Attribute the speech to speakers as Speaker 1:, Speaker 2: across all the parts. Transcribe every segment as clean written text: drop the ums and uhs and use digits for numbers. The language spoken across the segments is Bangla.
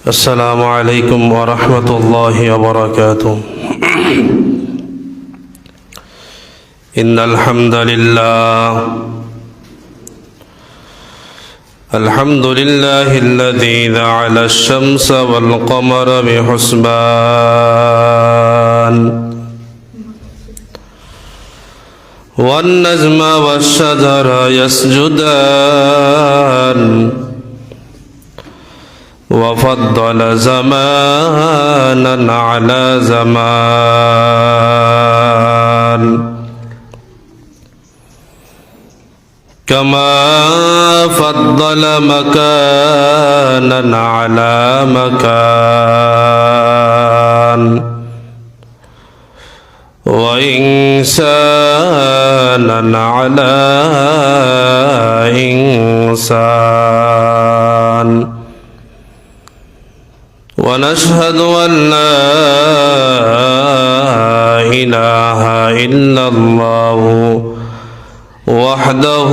Speaker 1: السلام عليكم ورحمة الله وبركاته. إن الحمد لله الذي جعل الشمس والقمر بحسبان والنجم والشجر يسجدان وفضل زمانا على زمان كما فضل مكانا على مكان وإنسانا على إنسان ونشهد أن لا إله إلا الله وحده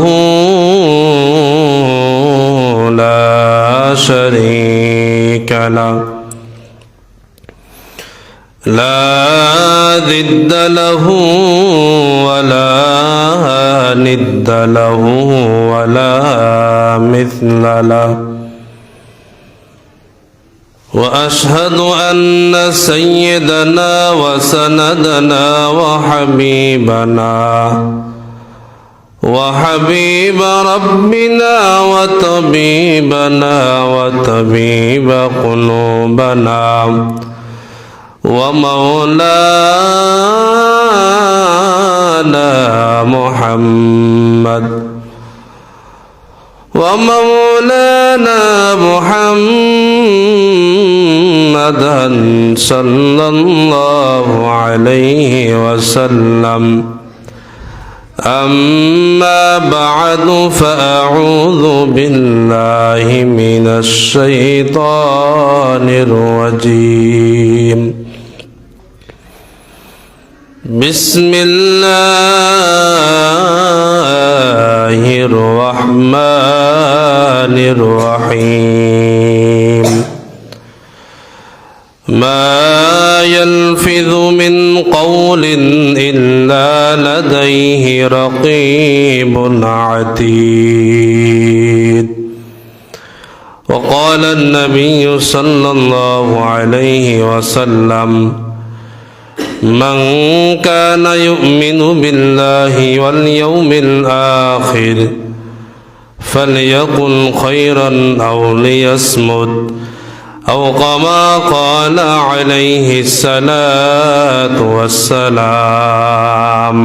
Speaker 1: لا شريك له لا ضد له ولا ند له ولا مثل له وأشهد أن سيدنا وسندنا وحبيب ربنا وطبيب قلوبنا ومولانا محمد صلى الله عليه وسلم. أما بعد فأعوذ بالله من الشيطان الرجيم. بسم الله الرحمن الرحيم. ما يلفظ من قول إلا لديه رقيب عتيد. وقال النبي صلى الله عليه وسلم: من كان يؤمن بالله واليوم الآخر فليقل خيرا أو ليصمت، أو كما قال عليه الصلاة والسلام.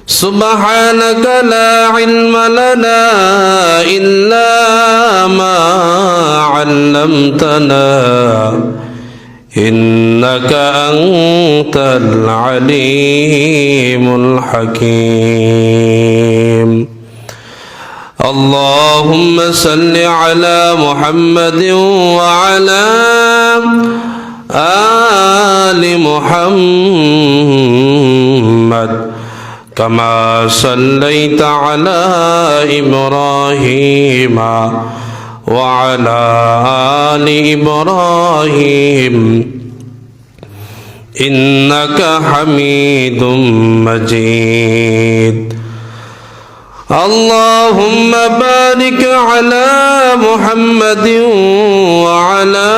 Speaker 1: سبحانك لا علم لنا إلا ما علمتنا إنك أنت العليم الحكيم. اللهم صل على محمد وعلى آل محمد كما صليت على إبراهيم وعلى آل إبراهيم إنك حميد مجيد. اللهم بارك على محمد وعلى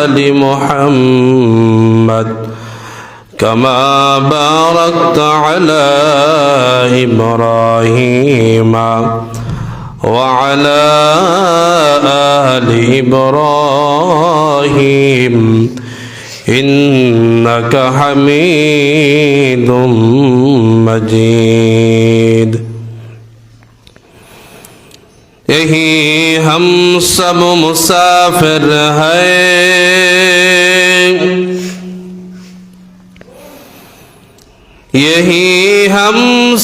Speaker 1: آل محمد كما باركت على إبراهيم وعلى آل إبراهيم إنك حميد مجيد. यही हम सब मुसाफिर हैं, यही हम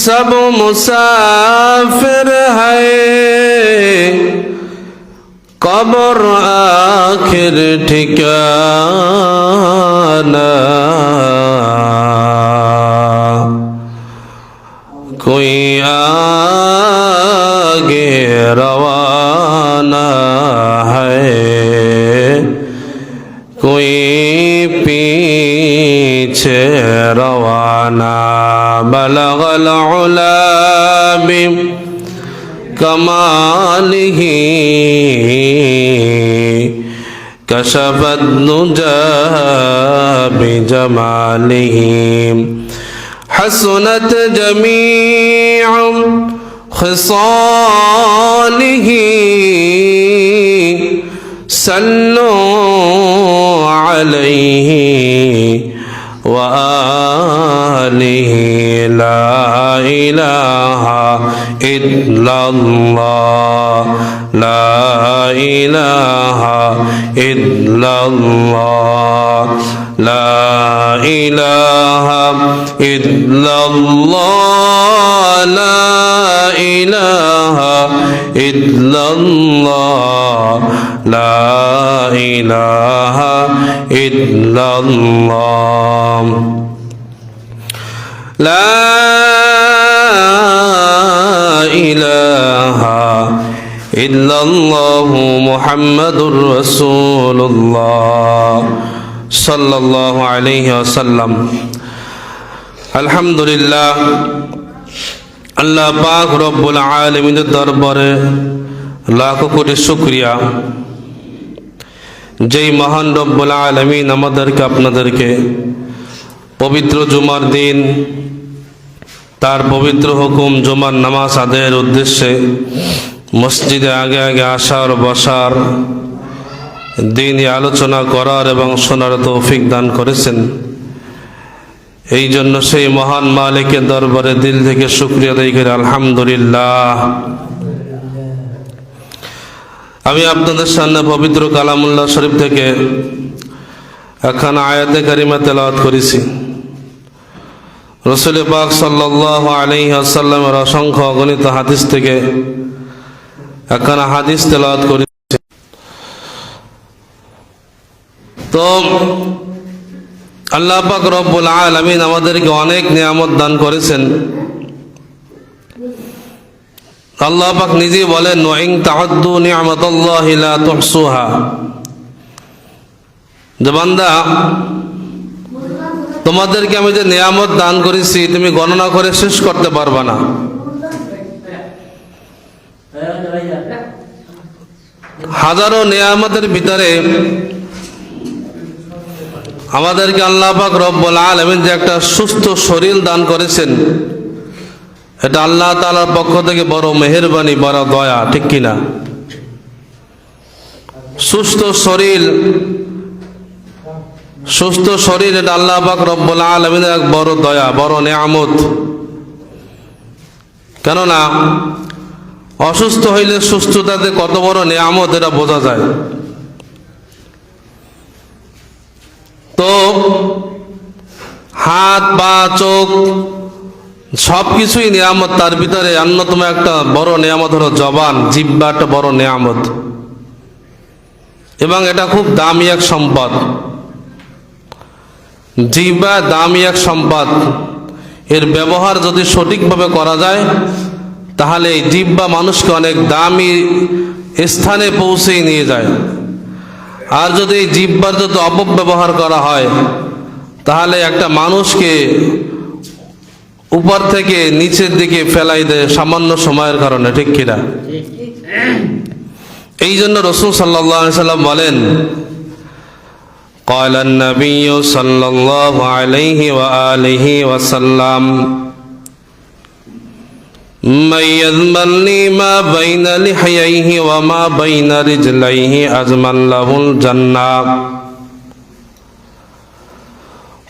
Speaker 1: सब मुसाफिर हैं, कब्र आखिर ठिकाना। कोई आगे रवाना है, कोई पीछे रवाना। बलगल उला बिकमालिही कशफत नुजा बिजमालिही हसनत जमीअ खिसालिही सल्लु अलैहि व आलिहि। ला इलाहा इल्लल्लाह, ला इलाहा इल्लल्लाह, ला इलाहा इल्लल्लाह, ला इलाहा इल्लल्लाह, ला इलाहा इल्लल्लाह, ला इलाहा इल्लल्लाहु मुहम्मदुर रसूलुल्लाह सल्लल्लाहु अलैहि वसल्लम। अल्हम्दुलिल्लाह, अल्लाह पाक रब्बुल आलमीনের দরবারে লাখো কোটি শুকরিয়া, যেই মহান রব্বুল আলামিন আমাদেরকে আপনাদেরকে পবিত্র জুমার দিন তার পবিত্র হুকুম জুমার নামাজ আদায়ের উদ্দেশ্যে মসজিদে আগে আগে আসার, বসার, দ্বীনি আলোচনা করার এবং শোনার তৌফিক দান করেছেন। এই জন্য সেই মহান মালিকের দরবারে দিল থেকে শুকরিয়া আদায় করি আলহামদুলিল্লাহ। আমি আপনাদের সামনে পবিত্র কালামুল্লাহ শরীফ থেকে একখানা আয়াতে কারিমা তেলাওয়াত করেছি। রাসূল পাক সাল্লাল্লাহু আলাইহি ওয়াসাল্লামের অসংখ্য অগণিত হাদিস থেকে একখানা হাদিস তেলাওয়াত করেছি। তো আল্লাহ পাক রব্বুল আলামিন আমাদেরকে অনেক নিয়ামত দান করেছেন। আল্লাহ পাক নিজেই বলেন, ওয়া ইন তা'উদ্দু নি'মাতাল্লাহি লা তুহসুহা, যে বান্দা তোমাদেরকে আমি যে নিয়ামত দান করেছি তুমি গণনা করে শেষ করতে পারবা না। হাজারো নিয়ামতের ভিতরে আমাদেরকে আল্লাহ পাক রব্বুল আলামিন যে একটা সুস্থ শরীর দান করেছেন, এটা আল্লাহ তাআলার পক্ষ থেকে বড় মেহেরবানি, বড় দয়া, ঠিক কিনা? সুস্থ শরীর এটা আল্লাহ পাক রব্বুল আলামিনের এক বড় দয়া, বড় নিয়ামত। কেননা অসুস্থ হইলে সুস্থতাতে কত বড় নিয়ামত এটা বোঝা যায়। তো হাত, পা, চোখ সবকিছুই নিয়ামত। তার ভিতরে অন্যতম একটা বড় নিয়ামত হলো জবান, জিহ্বা একটা বড় নিয়ামত, এবং এটা খুব দামি এক সম্পদ। জিহ্বা দামি এক সম্পদ। এর ব্যবহার যদি সঠিকভাবে করা যায় তাহলে এই জিহ্বা মানুষকে অনেক দামি স্থানে পৌঁছে নিয়ে যায়। আর যদি এই জিহ্বার যদি অপব্যবহার করা হয় তাহলে একটা মানুষকে উপর থেকে নিচের দিকে ফেলাই দেয় সামান্য সময়ের কারণে, ঠিক কিনা? এই জন্য রাসূল সাল্লাল্লাহু আলাইহি ওয়াসাল্লাম বলেন, قال النبي صلى الله عليه وآله وسلم من يضمن لي ما بين لحييه وما بين رجليه أضمن له الجنة।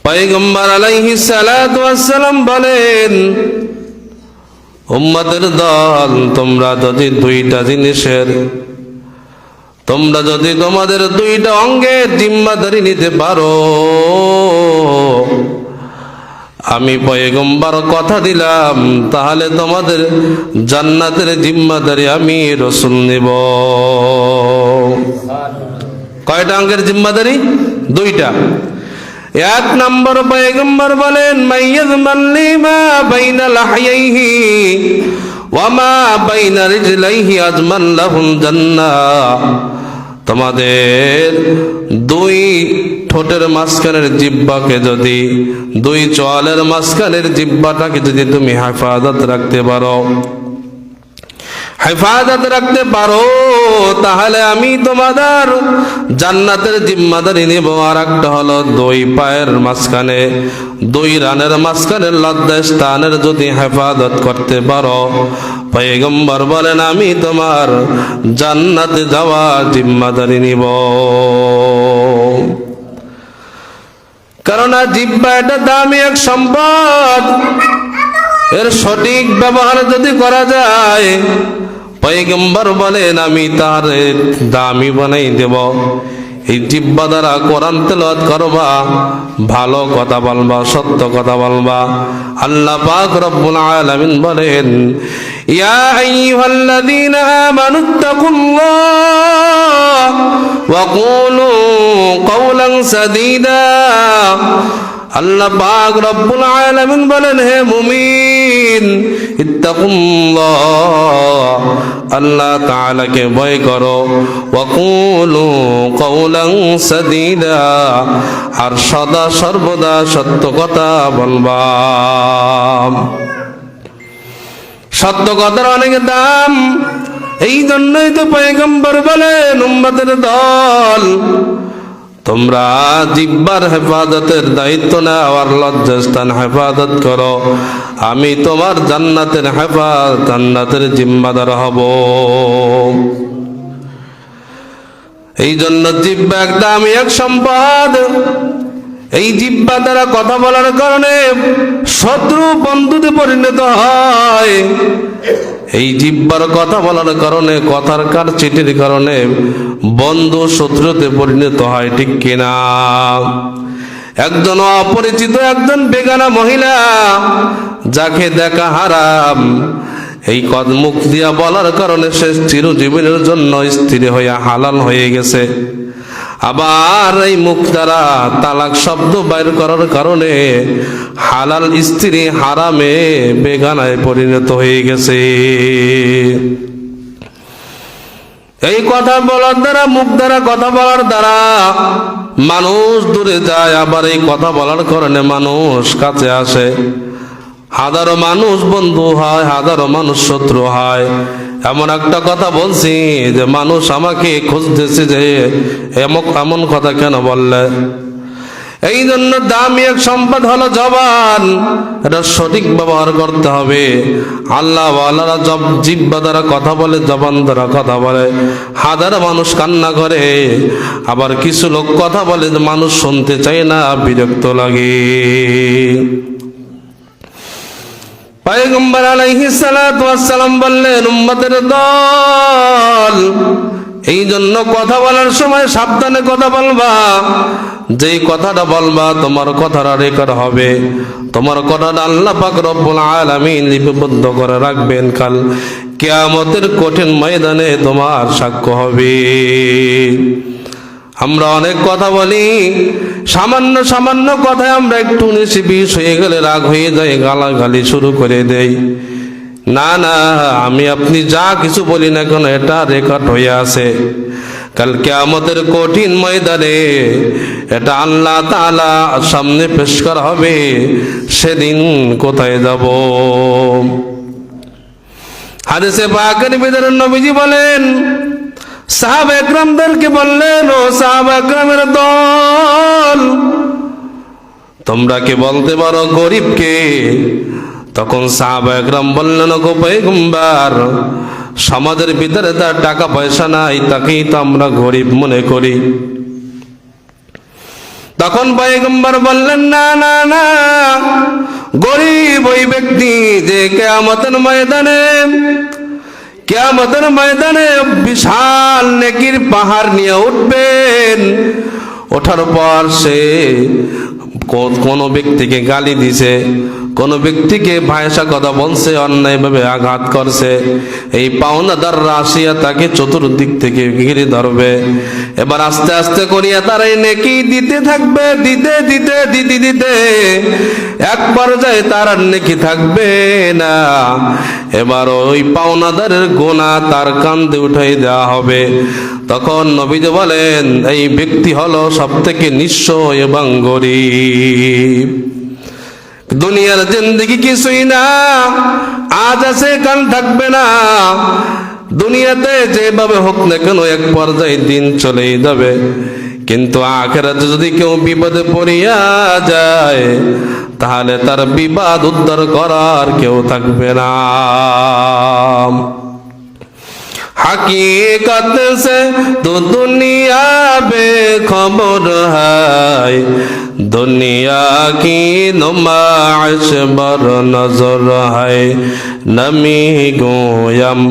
Speaker 1: পয়গম্বর আলাইহিস সালাতু ওয়াস সালাম বলেন, উম্মতের দল, তোমরা যদি তোমাদের দুইটা অঙ্গের জিম্মাদারি নিতে পারো, আমি পয়গম্বর কথা দিলাম, তাহলে তোমাদের জান্নাতের জিম্মাদারি আমি রাসূল নেব। কয়টা অঙ্গের জিম্মাদারি? দুইটা। এক নম্বর পয়গম্বর বলেন, মাইয়াযমান লিমা বাইনা লাহইহি ওয়ামা বাইনা রিজলাইহি আজমান লাহুল জান্নাহ, তোমাদের দুই ঠোঁটের মাঝখানের জিহ্বাকে যদি, দুই চোয়ালের মাঝখানের জিহ্বাটাকে যদি তুমি হেফাজত রাখতে পারো, হেফাজত রাখতে পারো, তাহলে আমি তোমাদের জান্নাতের জিম্মাদারি নেব। আর একটা হলো দুই পায়ের মাঝখানে, দুই রানের মাঝখানের লজ্জাস্থানের যদি হেফাজত করতে পারো, পয়গম্বর বলেন আমি তোমার জান্নাতে যাওয়া জিম্মাদারি নিব। কারণ জিহ্বা এটা দামি এক সম্পদ, এর সঠিক ব্যবহার যদি করা যায়, পয়গম্বর বলেন আমি তার দামি বানাই দেব। এই জিহ্বা দ্বারা কোরআন তেলাওয়াত করবা, ভালো কথা বলবা, সত্য কথা বলবা। আল্লাহ পাক রব্বুল আলামিন বলেন ইয়া আইয়ুহাল্লাযীনা আমানুত্তাকুল্লাহ ওয়া কুলু কাওলান সাদীদা। আল্লাহ পাক রব্বুল আলামিন বলেন হে মুমিন, ইত্তাকুল্লাহ, আল্লাহ তাআলাকে ভয় করো, ওয়া কুলু কাওলান সাদীদা, আর সদা সর্বদা সত্য কথা বলবা। সত্য কথার অনেক দাম, এই জন্যই তো পয়গম্বর বলেন উম্মতের দল, তোমরা জিহ্বার হেফাজতের দায়িত্ব নাও আর লজ্জাস্থান হেফাজত করো, আমি তোমার জান্নাতের জিম্মাদার হব। এই জন্য জিহ্বা একটা আমি এক সম্পদ। এই জিহ্বা দ্বারা কথা বলার কারণে শত্রু বন্ধুতে পরিণত হয়। এই জিহ্বার কথা বলার কারণে, কথার কারচিটির কারণে বন্ধু শত্রুতে পরিণত হয়, ঠিক কিনা? একজন অপরিচিত, একজন বেগানা মহিলা যাকে দেখা হারাম, এই মুখ দিয়া বলার কারণে সে চিরজীবনের জন্য স্ত্রী হইয়া হালাল হয়ে গেছে। আবার এই মুখ দ্বারা তালাক শব্দ বাইর করার কারণে হালাল স্ত্রী হারামে বেগানায় পরিণত হয়ে গেছে। এই কথা বলার দ্বারা, মুখ দ্বারা কথা বলার দ্বারা মানুষ দূরে যায়, আবার এই কথা বলার কারণে মানুষ কাছে আসে। হাজারো মানুষ বন্ধু হয়, হাজারো মানুষ শত্রু হয়। এমন একটা কথা বলছি যে মানুষ আমাকে খুঁজতেছে যে এমন কথা কেন বললে। এই জন্য দামি এক সম্পদ হলো জবান, এটা সঠিক ব্যবহার করতে হবে। আল্লাহ ওয়ালারা জিহ্বা দ্বারা কথা বলে, জবান দ্বারা কথা বলে, হাজারো মানুষ কান্না করে। আবার কিছু লোক কথা বলে যে মানুষ শুনতে চায় না, বিরক্ত লাগে। পয়গম্বর আলাইহিস সালাতু ওয়াস সালাম বললেন উম্মতের দল, এই জন্য কথা বলার সময় সাবধানে কথা বলবা। যেই কথাটা বলবা তোমার কথাটা রেকর্ড হবে, তোমার কথাটা আল্লাহ পাক রব্বুল আলামিন লিপিবদ্ধ করে রাখবেন। কাল কিয়ামতের কঠিন ময়দানে তোমার সাক্ষ্য হবে। আমরা অনেক কথা বলি, সামান্য সামান্য কথায় আমরা একটু 19-20 হয়ে গেলে রাগ হয়ে যায়, গালাগালি শুরু করে দেই। না না, আমি আপনি যা কিছু বলি না কেন এটা রেকর্ড হয়ে আছে। কাল কিয়ামতের কঠিন ময়দানে এটা আল্লাহ তাআলা সামনে পেশ করা হবে। সেদিন কোথায় যাব? হাদিসে পাকের ভিতরে নবীজি বলেন, সাহাবা একরামদেরকে বললেন, ও সাহাবা একরামের দল, তোমরা কি বলতে পারো গরিব কে? তখন সাহাবা একরাম বললেন, গো পয়গম্বর, সমাজের ভিতরে তার টাকা পয়সা নাই, তাকেই তো আমরা গরিব মনে করি। তখন পয়গম্বর বললেন, না না না, গরিব ওই ব্যক্তি যে কিয়ামতের ময়দানে বিশাল নেকির পাহাড় নিয়ে উঠবেন। ওঠার পর সে কোন ব্যক্তিকে গালি দিছে, কোন ব্যক্তিকে ভাষা কথা বলছে, অন্যায়ভাবে আঘাত করছে, এই পাওনাদাররা আসিয়া তাকে চতুর্দিক থেকে ঘিরে ধরবে। এবার আস্তে আস্তে করিয়া তারা এই নেকি দিতে থাকবে, দিতে দিতে দিতে দিতে এক পর্যায়ে তার আর নেকি থাকবে না। এবার ওই পাওনাদারের গোনা তার কাঁধে উঠাই দেওয়া হবে। তখন নবীজি বলেন, এই ব্যক্তি হলো সব থেকে নিঃস্ব এবং গরিব। দুনিয়ার জিন্দেগি কিছুই না, আজ আছে কাল থাকবে না। দুনিয়াতে যেভাবে হোক না কেন এক পর্যায়ে দিন চলেই যাবে, কিন্তু আখিরাতে যদি কেউ বিপদে পড়িয়া যায় তাহলে তার বিপদ উদ্ধার করার কেউ থাকবে না। हकीकत से तो दुनिया बेखबर है, दुनिया की नुमाइश बर नजर है। नमी गोयम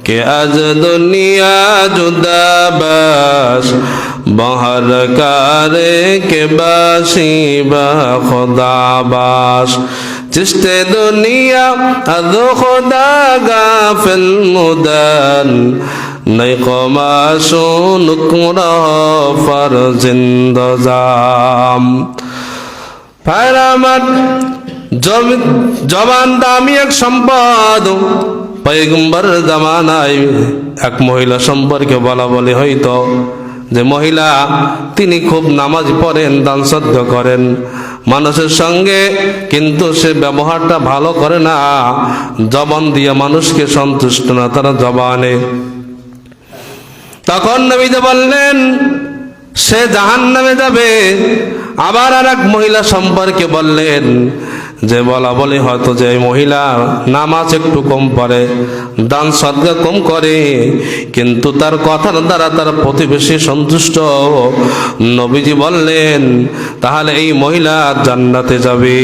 Speaker 1: के आज दुनिया जुदा बस, बहर करे के बासी बा खुदा बास। चिश्ते दुनिया अद खुदा गाफिल मुदन, नई कमाशो नुकरा फर जिंदजाम। ফায়রামাত জবান দামি এক সম্পদ। পয়গম্বর জামানায় এক মহিলা সম্পর্কে বলা বলি হইতো যে মহিলা তিনি খুব নামাজ পড়েন, দান সদ্কা করেন মানুষের সঙ্গে, কিন্তু সে ব্যবহারটা ভালো করে না, জবান দিয়ে মানুষকে সন্তুষ্ট না তারা জবানে। তখন নবীজি বললেন সে জাহান্নামে যাবে। আবার আর এক মহিলা সম্পর্কে বললেন যে বলা বলি হয়তো যে মহিলা নামাজ একটু কম পড়ে, দান সদকা কম করে, কিন্তু তার কথার দ্বারা তার প্রতিবেশী সন্তুষ্ট। নবীজি বললেন তাহলে এই মহিলা জান্নাতে যাবে।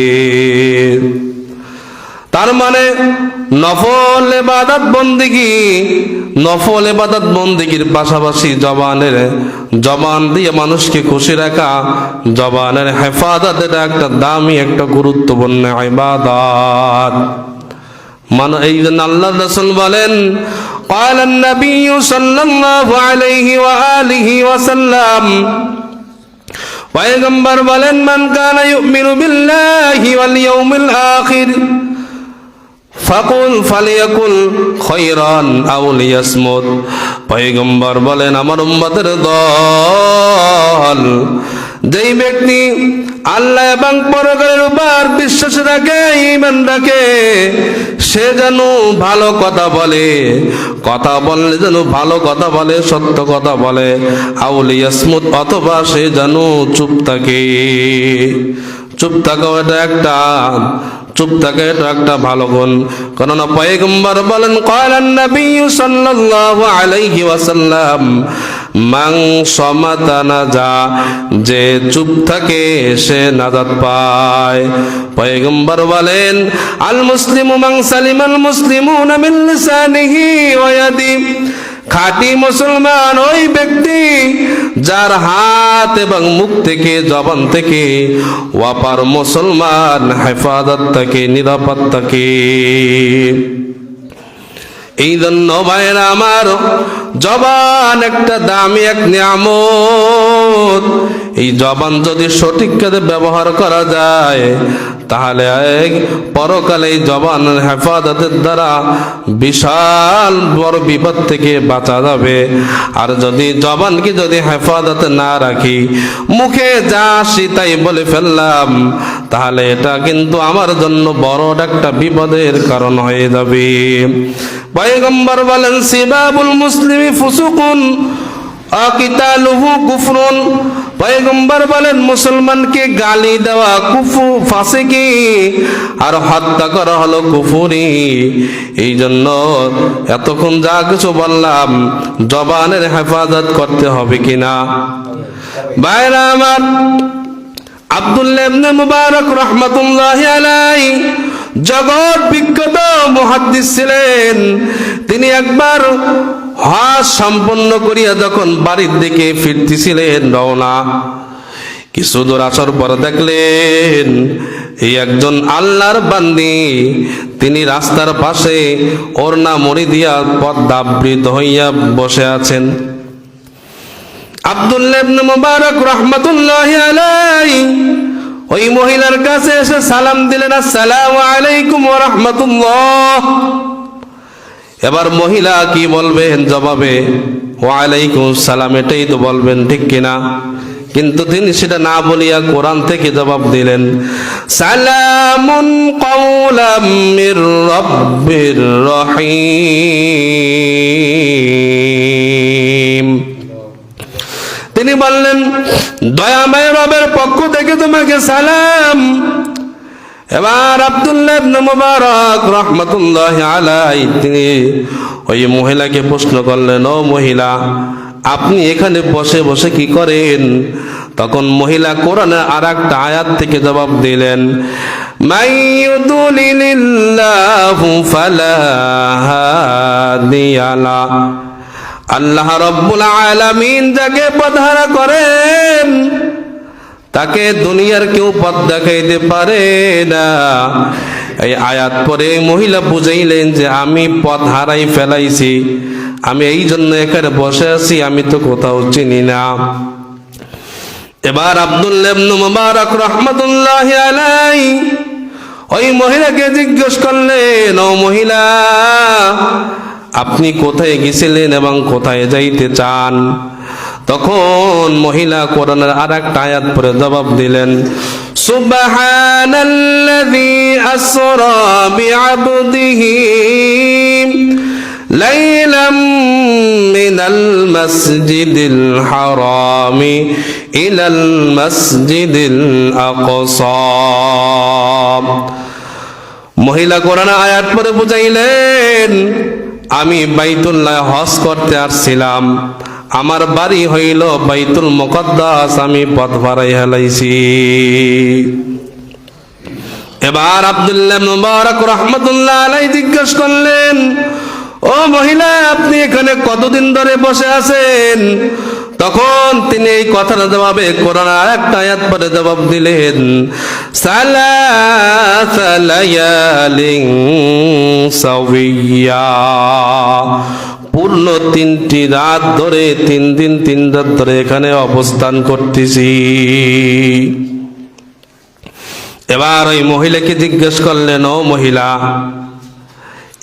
Speaker 1: তার মানে নফল ইবাদত বন্দেগী, নফল ইবাদত বন্দেগীর পাশাপাশি জবান দিয়ে মানুষকে খুশি রাখা, জবানের হেফাজত এটা একটা দামি একটা গুরুত্বপূর্ণ ইবাদত। মানে এই জন্য আল্লাহর রাসূল বলেন قال النبي صلى الله عليه وآله وسلم, পয়গম্বর বলেন মান কানা ইউমিনু বিল্লাহি ওয়াল ইয়াউমিল আখির ফাকুল ফালিয়াকুল খায়রান আও লিয়াসমুত। পয়গম্বর বলেন আমার উম্মতের দল যেই ব্যক্তি আল্লাহ এবং পরকালের উপর বিশ্বাস রাখে, ঈমান রাখে, সে যেন ভালো কথা বলে, কথা বললে যেন ভালো কথা বলে, সত্য কথা বলে। আও লিয়াসমুত, অথবা সে যেন চুপ থাকে। চুপ থাকা এটা একটা ভালো গুণ। কেননা পয়গম্বর বলেন ক্বালান নবী সাল্লাল্লাহু আলাইহি ওয়াসাল্লাম মান সামাতা নাজা, যে চুপ থাকে সে নাজাত পায়। পয়গম্বর বলেন আল মুসলিমু মান সালিমাল মুসলিমুনা মিন লিসানিহি ওয়া ইয়াদিহি, খাঁটি মুসলমান ওই ব্যক্তি যার হাত এবং মুখ থেকে, জবান থেকে অপর মুসলমান হেফাজত থাকে, নিরাপদ থাকে। এই জন্য ভাইরা আমার, জবান একটা দামি এক নিয়ামত। এই জবান যদি সঠিক কাজে ব্যবহার করা যায় তাহলে পরকালে এই জবানের হেফাজতের দ্বারা বিশাল বড় বিপদ থেকে বাঁচা যাবে। আর যদি জবানকে যদি হেফাজতে না রাখি, মুখে যা আসি তাই বলে ফেললাম, তাহলে এটা কিন্তু আমার জন্য বড় একটা বিপদের কারণ হয়ে যাবে। পয়গম্বর বলেন সিবাবুল মুসলিমি ফুসুকুন আকিতালুহু কুফরুন। পয়গম্বর বলেন মুসলমানকে গালি দেওয়া কুফর, ফাসিকি, আর হত্যা করা হলো কুফরি। এই জন্য এতক্ষণ যা কিছু বললাম, জবানের হেফাজত করতে হবে কিনা? ভাইরা আমার, আব্দুল্লাহ ইবনে মুবারক রাহমাতুল্লাহি আলাইহি জগৎ বিখ্যাত মুহাদ্দিস ছিলেন। তিনি একবার হজ সম্পন্ন করিয়া যখন বাড়ির দিকে ফিরতেছিলেন রওনা, কিছু দূর আসার পর দেখলেন এই একজন আল্লাহর বান্দি, তিনি রাস্তার পাশে ওড়না মুড়ি দিয়া পদ্মাবৃত হইয়া বসে আছেন। আব্দুল্লাহ ইবনে মুবারক রাহমাতুল্লাহি আলাইহি ওই মহিলার কাছে এসে সালাম দিলেন, আসসালামু আলাইকুম ওয়া রাহমাতুল্লাহ। এবার মহিলা কি বলবেন জবাবে? ওয়া আলাইকুম সালাম, এটাই তো বলবেন, ঠিক কিনা? কিন্তু তিনি সেটা না বলিয়া কোরআন থেকে জবাব দিলেন, সালামুন কাওলাম মির রাব্বির রহিম। তিনি বললেন, দয়াময় রবের পক্ষ থেকে তোমাকে সালাম। এবার আব্দুল্লাহ ইবনে মুবারক রাহমাতুল্লাহি আলাইহি তিনি ওই মহিলাকে প্রশ্ন করলেন, ও মহিলা, আপনি এখানে বসে বসে কি করেন? তখন মহিলা কোরআনের আরেকটা আয়াত থেকে জবাব দিলেন, মাইয়ুদলিলিল্লাহু ফালা হাদিয়া লা। আল্লাহ রাব্বুল আলামিন যাকে পথহারা করেন তাকে দুনিয়ার কেউ পথ দেখাইতে পারে না। এই আয়াত পরে মহিলা বুঝাইলেন যে আমি পথ হারাই ফেলাইছি, আমি এই জন্য এখানে বসে আছি, আমি তো কোথাও চিনি না। এবার আব্দুল্লাহ ইবনে মুবারক রাহমাতুল্লাহি আলাইহি ওই মহিলাকে জিজ্ঞেস করলেন, ও মহিলা, আপনি কোথায় গেছিলেন এবং কোথায় যাইতে চান? তখন মহিলা কোরআনের আরেকটা আয়াত পড়ে জবাব দিলেন, সুবহানাল্লাযী আসরা বিআবদিহি লাইলাম মিনাল মাসজিদিল হারামি ইলাল মাসজিদিল আকসা। মহিলা কোরআনের আয়াত পড়ে বুঝাইলেন, আমি বাইতুল্লাহ হজ করতে আসছিলাম, আমার বাড়ি হইল বাইতুল মুকদ্দাস, আমি পথ হারাই ফেলাইছি। এবার আব্দুল্লাহ ইবনে মুবারক রাহমাতুল্লাহি আলাইহি জিজ্ঞেস করলেন, ও মহিলা, আপনি এখানে কতদিন ধরে বসে আছেন? তখন তিনি এই কথার জবাবে কোরআন আরেকটা আয়াত পড়ে জবাব দিলেন, সালাসা লায়ালিন সাওয়িয়া। পূর্ণ 3টি রাত ধরে, 3 দিন 3 রাত ধরে এখানে অবস্থান করতেছি। এবার ওই মহিলাকে জিজ্ঞেস করলেন, ও মহিলা,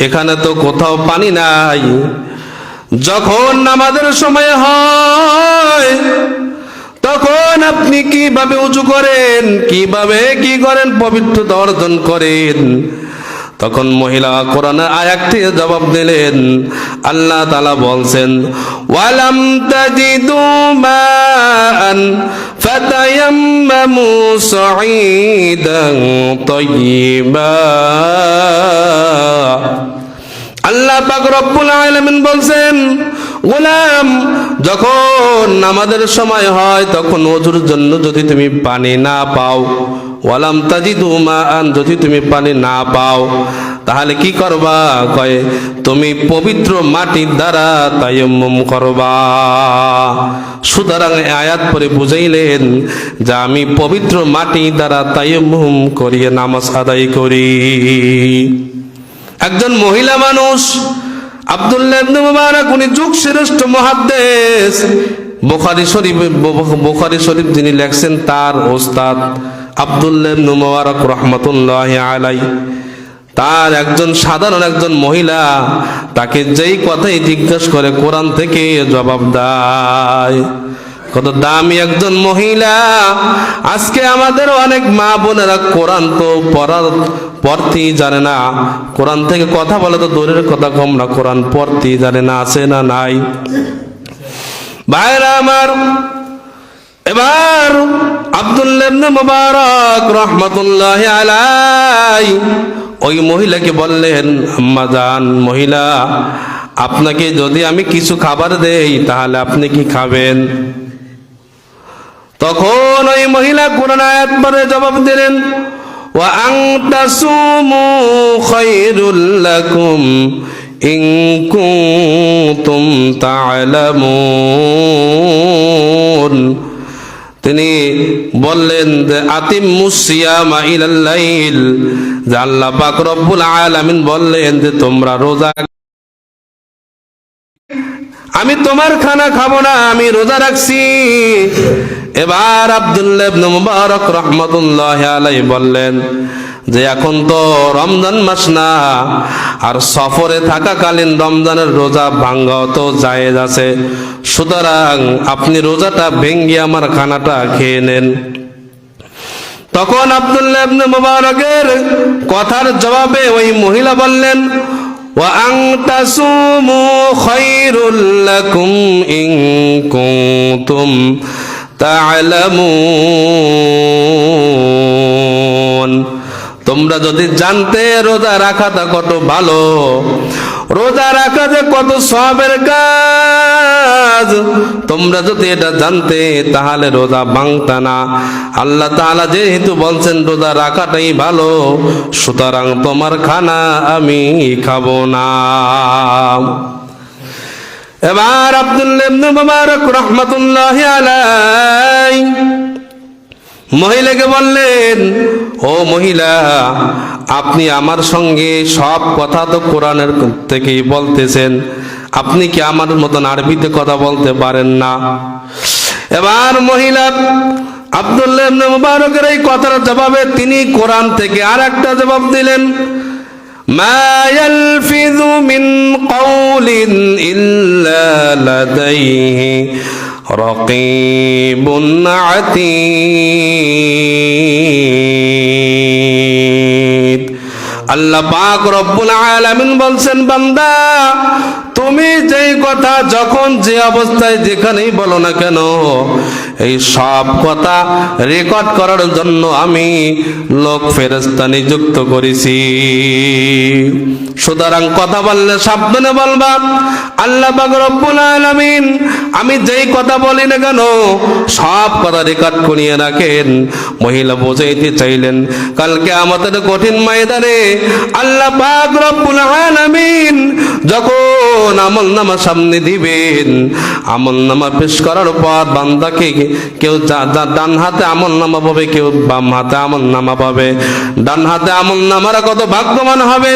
Speaker 1: এখানে তো কোথাও পানি নাই, যখন নামাজের সময় হয় তখন আপনি কিভাবে ওযু করেন, কিভাবে কি করেন, পবিত্রতা অর্জন করেন? তখন মহিলা কোরআনের আয়াতটি জবাব দিলেন, আল্লাহ তাআলা বলছেন, ওয়ালাম তাজিদু মান ফাতায়াম্মামু সাঈদান তাইয়্যিবা। আল্লাহ পাক রব্বুল আলামিন বলছেন, গোলাম, যখন নামাজের সময় হয় তখন ওযুর জন্য যদি তুমি পানি না পাও, ওয়ালাম তাজিদু মান, যদি তুমি পানি না পাও তাহলে কি করবা? কয়, তুমি পবিত্র মাটির দ্বারা তায়াম্মুম করবা। সুতরাং আয়াত পরে বুঝাইলেন যে আমি পবিত্র মাটির দ্বারা তায়াম্মুম করিয়ে নামাজ আদায় করি। একজন মহিলা মানুষ আব্দুল্লাহ ইবনে মুবারক, উনি যুগ শ্রেষ্ঠ মুহাদ্দিস, বুখারী শরীফ যিনি লেখছেন তার ওস্তাদ আব্দুল্লাহ ইবনে মুবারক রাহমাতুল্লাহি আলাইহি, তার একজন সাধারণ একজন মহিলা তাকে যেই কথাই জিজ্ঞাসা করে কোরআন থেকে জবাব দেয়। কত দামি একজন মহিলা! আজকে আমাদের অনেক মা বোনেরা কোরআন তো পড়তেই জানে না, কোরআন থেকে কথা বলে তো দূরের কথা, কম না কোরআন পড়তেই জানে না। আছে না নাই? ভাইরা আমার, এবার আব্দুল্লাহ ইবনে মুবারক রাহমাতুল্লাহি আলাইহি ওই মহিলাকে বললেন, আম্মা জান, মহিলা, আপনাকে যদি আমি কিছু খাবার দেই তাহলে আপনি কি খাবেন? তখন ওই মহিলা কোরআন আয়াত পড়ে জবাব দিলেন, ওয়া আনতাসুমু খায়রুল লাকুম ইন কুনতুম তা'লামুন। তিনি বললেন যে আতিম্মুস সিয়ামা ইলাল লাইল, যে আল্লাহ পাক রব্বুল আলামিন বললেন যে তোমরা রোজা, আমি তোমার খানা খাবো না, আমি রোজা রাখছি। এবার আব্দুল্লাহ ইবনে মুবারক রাহমাতুল্লাহি আলাইহি বললেন যে এখন তো রমজান মাস না, আর সফরে থাকাকালীন রমজানের রোজা ভাঙ্গাও তো জায়েজ আছে, সুতরাং আপনি রোজাটা ভেঙ্গে আমার খানাটা খেয়ে নেন। তখন আব্দুল্লাহ ইবনে মুবারকের কথার জবাবে ওই মহিলা বললেন, ওয়া আন তাসুমু খায়রুল লাকুম ইন কুনতুম তা'লামুন, তোমরা যদি জানতে রোজা রাখাটা কত ভালো, রোজা রাখা যে কত সওয়াবের কাজ, তোমরা যদি এটা জানতে তাহলে রোজা ভাঙতা না। আল্লাহ তাআলা যেহেতু বলছেন রোজা রাখাটাই ভালো, সুতরাং তোমার খানা আমি খাবো না। এবার আব্দুল্লাহ ইবনে মুবারক রাহমাতুল্লাহি আলাইহি মহিলাকে বললেন, ও মহিলা, আপনি আমার সঙ্গে সব কথা তো কোরআনের থেকেই বলতেছেন, আপনি কি আমার মতন আরবিতে কথা বলতে পারেন না? এবার মহিলা আব্দুল্লাহ ইবনে মুবারকের এই কথার জবাবে তিনি কোরআন থেকে আর একটা জবাব দিলেন, মা ইয়ালফিযু মিন কাওলিন ইল্লা লাদাইহি রাকীবুন আতীদ। আল্লাহ পাক রব্বুল আলামিন বলছেন, বান্দা তুমি যেই কথা যখন যে অবস্থায় যেখানেই বলো না কেন, এই সব কথা রেকর্ড করার জন্য আমি লোক ফেরেশতা নিযুক্ত করেছি। সুতরাং কথা বললে সাবধানে বলবা। আল্লাহ পাক রব্বুল আলামিন আমি যেই কথা বলি না কেন সব কথা রেকর্ড করিয়ে রাখেন। মহিলা বোঝাইতে চাইলেন, কালকে আমাদের কঠিন ময়দানে আল্লাহ পাক রব্বুল আলামিন যখন আমলনামা সামনে দিবেন, আমলনামা পেশ করার পর বান্দাকে কেউ ডান হাতে আমলনামা পাবে, কেউ বাম হাতে আমলনামা পাবে। ডান হাতে আমলনামারা কত ভাগ্যবান হবে,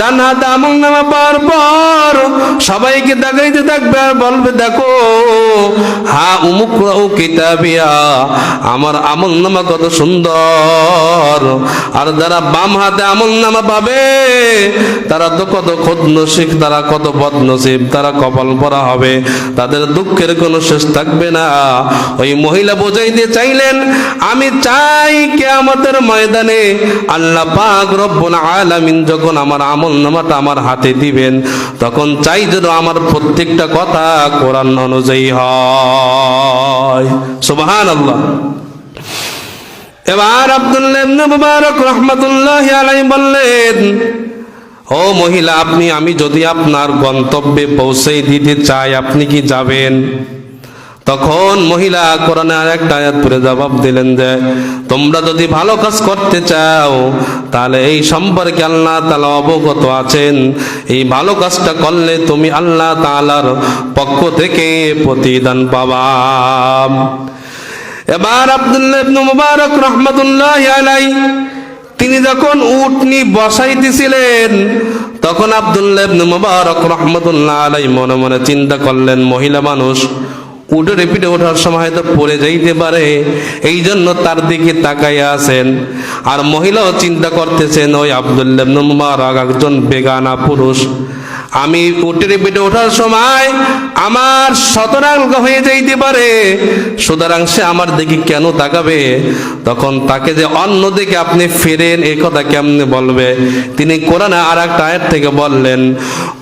Speaker 1: ডান হাতে আমলনামা পাওয়ার পর সবাইকে দেখাইতে থাকবে আর বলবে, দেখো হা উমুকরাউ কিতাবিয়া, আমার আমলনামা কত সুন্দর। আর যারা বাম হাতে আমলনামা পাবে তারা তো কত খুদনসিব, তারা কত বদনসিব, তারা কপাল পরা হবে, তাদের দুঃখের কোনো শেষ থাকবে না। ওই মহিলা বোঝাইতে চাইলেন, আমি চাই কিয়ামতের ময়দানে আল্লাহ পাক রব্বুল আলামিন যখন আমার আমলনামাটা আমার হাতে দিবেন, তখন চাই যেন আমার প্রত্যেকটা কথা কোরআন অনুযায়ী হয়। সুবহানাল্লাহ। এবার আব্দুল্লাহ ইবনে মুবারক রাহমাতুল্লাহি আলাইহি বললেন, ও মহিলা, আমি যদি আপনার গন্তব্যে পৌঁছে দিতে চাই, আপনি কি যাবেন? তখন মহিলা কোরআনে আরেকটা আয়াত পড়ে জবাব দিলেন যে, তোমরা যদি ভালো কাজ করতে চাও তাহলে এই সম্পর্কে আল্লাহ তাআলা অবগত আছেন, এই ভালো কাজটা করলে তুমি আল্লাহ তাআলার পক্ষ থেকে প্রতিদান পাবা। এবার আব্দুল্লাহ ইবনে মুবারক রাহমাতুল্লাহি আলাইহি তিনি যখন উটনি বসাইতেছিলেন, তখন আব্দুল্লাহ ইবনে মুবারক রাহমাতুল্লাহি আলাইহি মনে মনে চিন্তা করলেন, মহিলা মানুষ উটের পিঠে ওঠার সময় তো পড়ে যাইতে পারে, এই জন্য তার দিকে তাকাইয়া আছেন। আর মহিলাও চিন্তা করতেছেন, ওই আব্দুল্লাহ ইবনে মুবারক একজন বেগানা পুরুষ, আমি উটের পিঠে ওঠার সময় আমার শতরাঙ্গ হয়ে যাইতে পারে, সুতরাং সে আমার দিকে কেন তাকাবে? তখন তাকে যে অন্য দিকে আপনি ফিরেন এই কথা কেমনে বলবে? তিনি কোরআনে আর একটা আয়াত থেকে বললেন,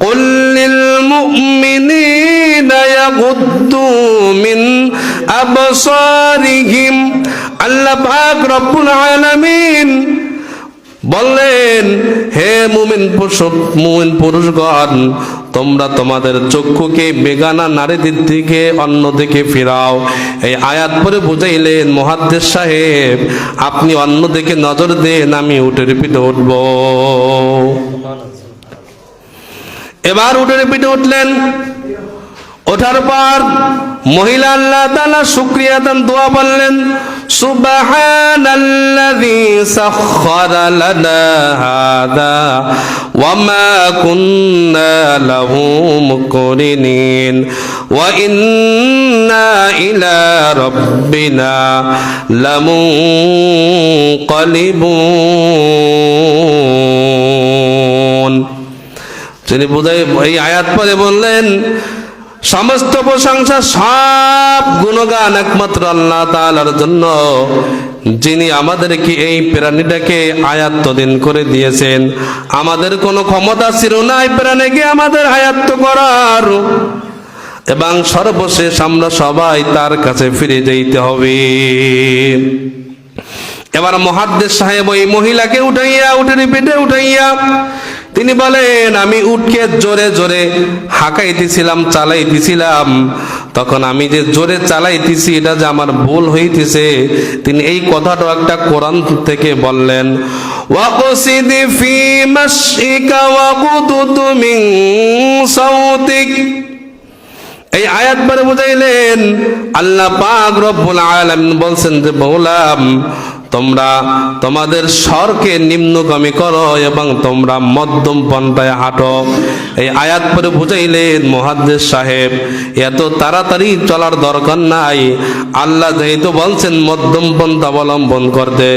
Speaker 1: কুল্লিল মুমিনিনা ইয়াগুদ্দু মিন আবসারিহিম। আল্লাহ পাক রব্বুল আলামিন বললেন, হে মুমিন পুরুষগণ, তোমরা তোমাদের চক্ষুকে বেগানা নারীদের দিকে অন্যদিকে ফিরাও। এই আয়াত পরে বুঝাইলেন মুহাদ্দিস সাহেব, আপনি অন্যদিকে নজর দেন, আমি উটের পিঠে উঠব। এবার উটের পিঠে উঠলেন। ওঠার পর মহিলা আল্লাহ তাআলা শুকরিয়া দান দোয়া বললেন, সুবহানাল্লাযী সাখখারা লানা হাযা ওয়া মা কুন্না লাহু মুকরিনিন ওয়া ইন্না ইলা রাব্বিনা লামুনকালিবুন। তিনি বুঝাই এই আয়াত পরে বললেন, সমস্ত প্রশংসা সব গুণগান একমাত্র আল্লাহ তাআলার জন্য, যিনি আমাদেরকে এই প্রাণীটাকে আয়াত্তদিন করে দিয়েছেন। আমাদের কোনো ক্ষমতা ছিল না এই প্রাণীকে আমাদের আয়াত্ত করার, এবং সর্বশেষ আমরা সবাই তার কাছে ফিরে যেতে হবে। এবার মুহাদ্দিস সাহেব ওই মহিলাকে উঠাইয়া উটের পিঠে উঠাইয়া তিনি বলেন, আমি উটকে জোরে জোরে হাঁকাইতেছিলাম, চালাইতেছিলাম, তখন আমি যে জোরে চালাইতেছি এটা যে আমার ভুল হইতেছে। তিনি এই কথাটা একটা কোরআন থেকে বললেন, ওয়াকসিদি ফি মাশইকা ওয়াগুদুদ মিন সাউতিক। এই আয়াত পরে বুঝাইলেন আল্লাহ পাক রব্বুল আলামিন বলছেন যে বললাম তোমরা তোমাদের স্বরকে নিম্নগামী করো এবং তোমরা মধ্যম পন্থায় হাঁটো। এই আয়াত পরে বুঝাইলেন মুহাদ্দিস সাহেব এত তাড়াতাড়ি চলার দরকার নাই, আল্লাহ যেহেতু বলছেন মধ্যম পন্থা অবলম্বন করতে,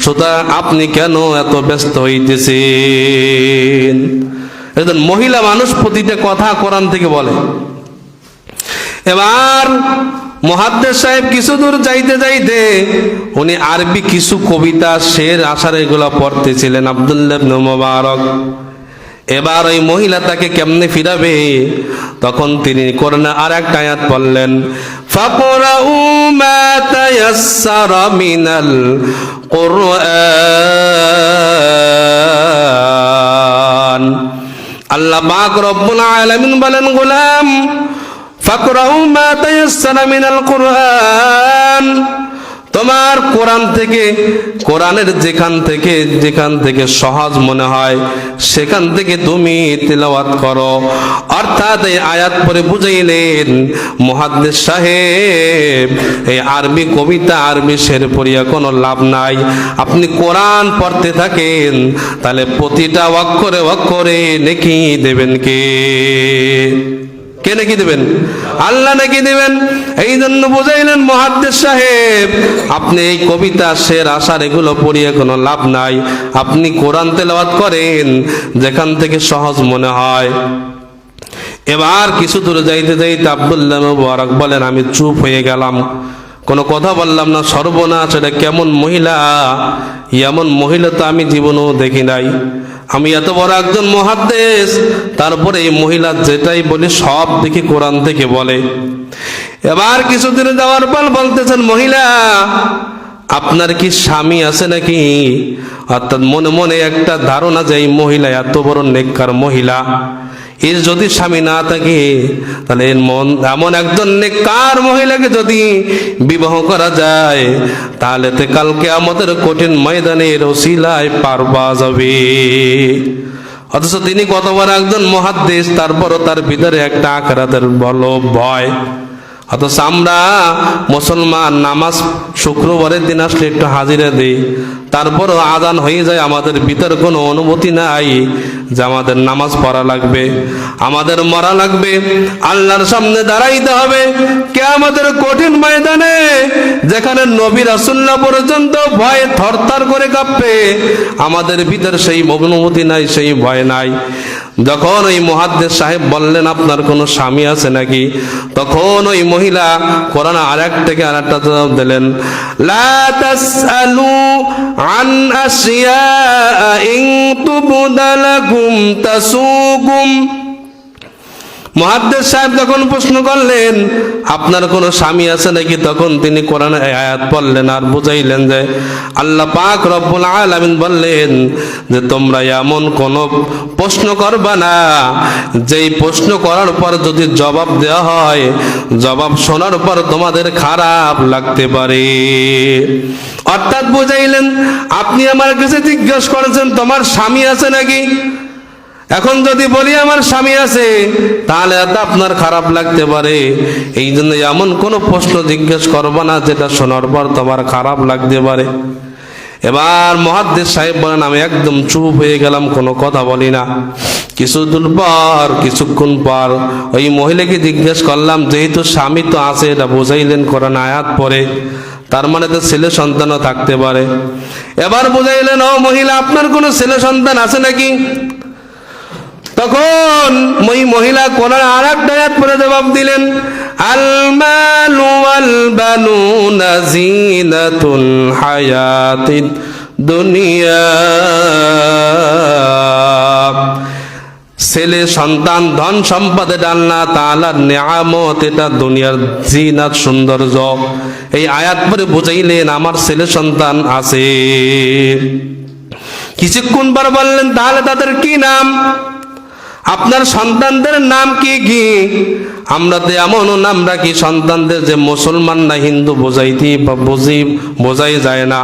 Speaker 1: সুতরাং আপনি কেন এত ব্যস্ত হইতেছেন? একজন মহিলা মানুষ প্রতিটা কথা কোরআন থেকে বলে। এবার মুহাদ্দিস সাহেব কিছু দূর যাইতে যাইতে উনি আরবি কিছু কবিতা, শের, আশার এগুলো পড়তেছিলেন আব্দুল্লাহ ইবনে মুবারক। এবার ওই মহিলা তাকে কেমনে ফিরাবে, তখন তিনি কোরআনে আর একটা আয়াত পড়লেন, ফাকরাউ মা তায়াসসারা মিনাল কুরআন। আল্লাহ পাক রব্বুল আলামিন বলেন, গোলাম ফাকরাউ মা তায়াসসারা মিনাল কুরআন, তোমার কোরআন থেকে, কোরআনের যেখান থেকে সহজ মনে হয় সেখান থেকে তুমি তিলাওয়াত করো। অর্থাৎ এই আয়াত পরে বুঝাইলেন মুহাদ্দিস সাহেব এই আরবি কবিতা, আরবি শের পড়িয়া কোনো লাভ নাই। আপনি কোরআন পড়তে থাকেন, তাহলে প্রতিটা অক্ষরে অক্ষরে নেকি দেবেন কে? কে নাকি দেবেন? আল্লাহ নাকি দেবেন। এই জন্য বুঝাইলেন মুহাদ্দিস সাহেব আপনি এই কবিতা, শের, আশার এগুলো পড়িয়ে কোনো লাভ নাই, আপনি কোরআন তেলাওয়াত করেন যেখান থেকে সহজ মনে হয়। এবার কিছু দূরে যাইতে যাইতে আব্দুল্লাহ মুবারক বলেন, আমি চুপ হয়ে গেলাম, কোনো কথা বললাম না। সর্বনাশ, এটা কেমন মহিলা! এমন মহিলা তো আমি জীবনেও দেখি নাই। আমি এত বড় একজন মুহাদ্দিস, তারপরে এই মহিলা যেটাই বলি সব দেখি কোরআন থেকে বলে। এবার কিছুদিন যাওয়ার পর বলতেছেন, মহিলা আপনার কি স্বামী আছে নাকি? অর্থাৎ মনে মনে একটা ধারণা যে এই মহিলা এত বড় নেককার মহিলা, এর যদি স্বামী না থাকে তাহলে এমন একজন নেককার মহিলাকে যদি বিবাহ করা যায় তাহলে তো কালকে আমাদের কঠিন ময়দানের ওসিলায় পার পাওয়া যাবে। অথচ তিনি কত বড় একজন মুহাদ্দিস, তারপরও তার ভিতরে একটা আখিরাতের বড় ভয়। অথচ আমরা মুসলমান নামাজ শুক্রবারের দিন আসলে একটু হাজিরা দিই, তারপরও আজান হয়ে যায়, আমাদের ভিতর কোনো অনুভূতি নাই যে আমাদের নামাজ পড়া লাগবে, আমাদের মরা লাগবে, আল্লাহর সামনে দাঁড়াইতে হবে কিয়ামতের কঠিন ময়দানে, যেখানে নবী রাসূলুল্লাহ পর্যন্ত ভয়ে থরথর করে কাঁপবে। আমাদের ভিতর সেই অনুভূতি নাই, সেই ভয় নাই। যখন ওই মুহাদ্দিস সাহেব বললেন আপনার কোনো স্বামী আছে নাকি, তখন ওই মহিলা কোরআন আরেকটাকে আরেকটা জবাব দিলেন, লা তাসআলু আন আসিয়া ইন তুবদা লাকুম তাসুকুম। মুহাদ্দিস সাহেব যখন প্রশ্ন করলেন আপনার কোনো স্বামী আছে নাকি, তখন তিনি কোরআনের আয়াত পড়লেন আর বুঝাইলেন যে আল্লাহ পাক রব্বুল আলামিন বললেন যে তোমরা এমন কোনো প্রশ্ন করবা না যেই প্রশ্ন করার পর যদি জবাব দেওয়া হয়, জবাব শোনার পর তোমাদের খারাপ লাগতে পারে। অর্থাৎ বুঝাইলেন আপনি আমার কাছে জিজ্ঞেস করেছেন তোমার স্বামী আছে নাকি, এখন যদি বলি আমার স্বামী আছে, তাহলে আপনার খারাপ লাগতে পারে। এই জন্য এমন কোনো প্রশ্ন জিজ্ঞেস করবো না যেটা শোনার পর তোমার খারাপ লাগতে পারে। এবার মুহাদ্দিস সাহেব বলেন, আমি একদম চুপ হয়ে গেলাম, কোনো কথা বলি না। কিছুক্ষণ পর ওই মহিলাকে জিজ্ঞেস করলাম, যেহেতু স্বামী তো আছে, এটা বুঝাইলেন কোরআন আয়াত পড়ে, তার মানে তো ছেলে সন্তানও থাকতে পারে। এবার বুঝাইলেন, ও মহিলা, আপনার কোনো ছেলে সন্তান আছে নাকি? তখন ওই মহিলা কোরআন আরেকটা আয়াত পড়ে জবাব দিলেন, আল মালু ওয়াল বানুনা জিনাতুল হায়াতিদ দুনিয়া। ছেলে সন্তান ধন সম্পদ আল্লাহ তাআলার নিয়ামত, এটা দুনিয়ার জিনাত, সৌন্দর্য। এই আয়াত পরে বুঝাইলেন আমার ছেলে সন্তান আছে। কিছুক্ষণ পর বললেন, তাহলে তাদের কি নাম? আপনার সন্তানদের নাম কি কি? আমরা তো এমনও নাম রাখি সন্তানদের যে মুসলমান না হিন্দু বোঝাই যায় না।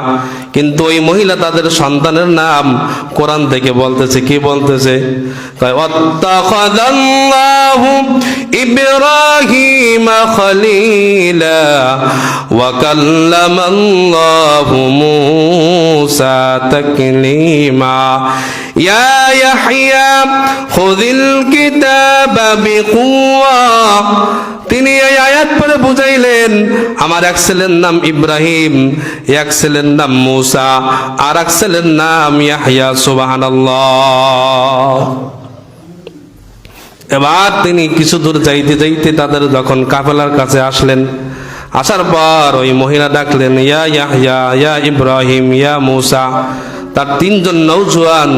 Speaker 1: কিন্তু ওই মহিলা তাদের সন্তানের নাম কোরআন থেকে বলতেছে। কি বলতেছে? ওয়াত্তাখাযাল্লাহু ইব্রাহিমা খলীলা ওয়া কাল্লামাল্লাহু মূসা তাকলীমা ইয়া ইয়াহইয়া খুযিল কিতাবা বিকুওয়া। তিনি এই আয়াত পড়ে বুঝাইলেন, আমার এক ছেলের নাম ইব্রাহিম, এক ছেলের নাম মূসা, আর এক ছেলের নাম ইয়াহইয়া। সুবহানাল্লাহ। এবার তিনি কিছু দূর যাইতে যাইতে তাদের যখন কাফেলার কাছে আসলেন, আসার পর ওই মহিলা ডাকলেন, ইয়া ইয়াহইয়া, ইয়া ইব্রাহিম, ইয়া মূসা। তার তিনজন নওজোয়ান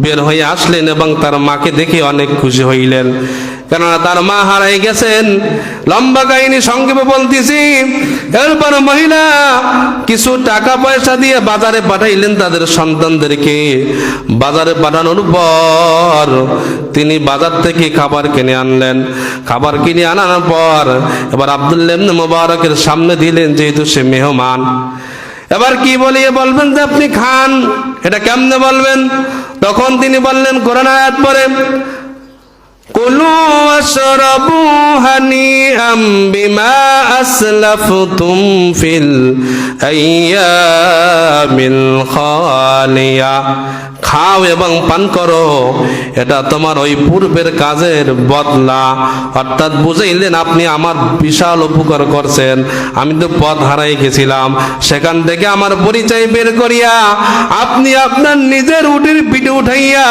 Speaker 1: বের হয়ে আসলেন এবং তার মাকে দেখে অনেক খুশি হইলেন, কেননা তার মা হারাই গেছেন। লম্বা কাহিনী সংক্ষেপে বলতেছি। এরপর মহিলা কিছু টাকা পয়সা দিয়ে বাজারে পাঠাইলেন তাদের সন্তানদেরকে। বাজারে পাঠানোর পর তিনি বাজার থেকে খাবার কিনে আনলেন। খাবার কিনে আনার পর এবার আব্দুল্লাহ ইবনে মুবারকের সামনে দিলেন, যেহেতু সে মেহমান। এবার কি বলিয়ে বলবেন যে আপনি খান, এটা কেমনে বলবেন? তখন তিনি বললেন, কোরআন আয়াত পড়ে, কুলু ওয়াশরাবু হানিআম বিমা আসলাফতুম ফিল আইয়ামিল খালিয়া। খাও এবং পান করো, এটা তোমার ওই পূর্বের কাজের বদলা। অর্থাৎ বুঝাইলেন, আপনি আমার বিশাল উপকার করছেন। আমি তো পথ হারাই গেছিলাম, সেখান থেকে আমার পরিচয় বের করিয়া আপনি আপনার নিজের উটির পিঠে উঠাইয়া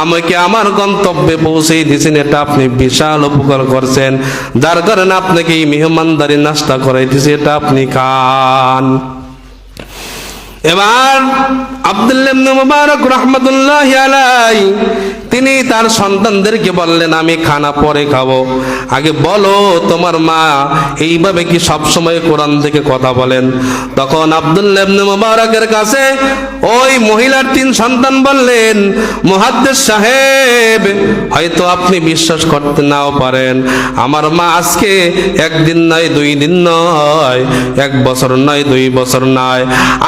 Speaker 1: আমাকে আমার গন্তব্যে পৌঁছে দিয়েছেন। এটা আপনি বিশাল উপকার করছেন, যার কারণে আপনাকে এই মেহমানদারি নাস্তা করাইতেছি, এটা আপনি খান। এবার আব্দুল্লাহ ইবনে মুবারক রাহমাতুল্লাহি আলাইহি তিনি তার সন্তানদেরকে বললেন, আমি খানা পরে খাবো, আগে বলো তোমার মা এইভাবে কি সব সময় কোরআন থেকে কথা বলেন? তখন আব্দুল্লাহ ইবনে মুবারকের কাছে ওই মহিলার তিন সন্তান বললেন, মুহাদ্দিস সাহেব, হয়তো আপনি বিশ্বাস করতে নাও পারেন, আমার মা আজকে একদিন নয়, 2 দিন নয়, 1 বছর নয়, 2 বছর নয়,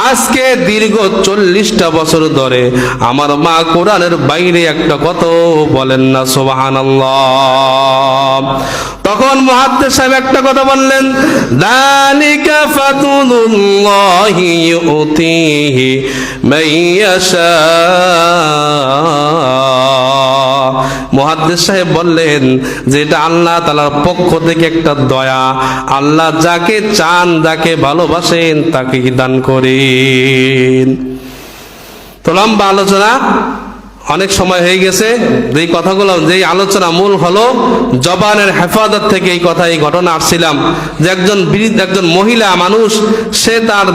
Speaker 1: আজকে দীর্ঘ 40টা বছর ধরে আমার মা কোরআনের বাইরে একটা কত বলেন না। সুবহানাল্লাহ। তখন মুহাদ্দিস সাহেব একটা কথা বললেন, যালিকা ফাদলুল্লাহি ইউতিহি মাইয়াশা। মুহাদ্দিস সাহেব বললেন যে এটা আল্লাহ তাআলার পক্ষ থেকে একটা দয়া, আল্লাহ যাকে চান, যাকে ভালোবাসেন তাকে দান করেন। তো লম্বা আলোচনা, অনেক সময় হয়ে গেছে। যেই কথাগুলো, যেই আলোচনা মূল হলো জবানের হেফাজত থেকে এই কথা, এই ঘটনা আসছিলাম যে একজন মহিলা মানুষ, সে তার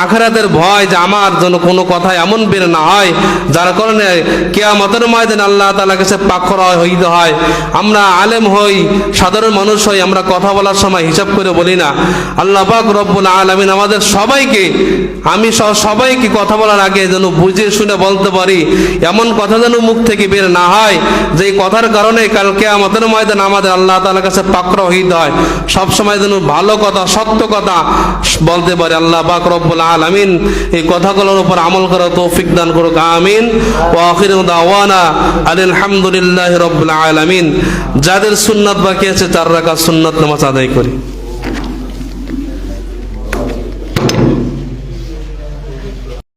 Speaker 1: আখিরাতের ভয় যে আমার জন্য কোনো কথা এমন বের না হয় যার কারণে কিয়ামতের ময়দানে আল্লাহ তাআলার কাছে পাকড়াও হইতে হয়। আমরা আলেম হই, সাধারণ মানুষ হই, আমরা কথা বলার সময় হিসাব করে বলি না। আল্লাহ পাক রব্বুল আলামিন আমাদের সবাইকে, আমি সবাইকে কথা বলার আগে যেন বুঝে শুনে বলতে পারি, এমন কথা কথা যেন মুখ থেকে বের না হয়, যে এই কথার কারণে কালকে আমাদের ময়দান আমাদের আল্লাহ তাআলার কাছে পাকড়াহিত হয়। সবসময় যেন ভালো কথা, সত্য কথা বলতে পারে। আল্লাহ পাক রব্বুল আলামিন এই কথাগুলোর উপর আমল করার তৌফিক দান করুক, আমিন। ওয়া আখিরু দাওয়ানা আলহামদুলিল্লাহি রাব্বিল আলামিন। যাদের সুন্নাত বাকি আছে 4 রাকাত সুন্নাত নামাজ আদায় করি।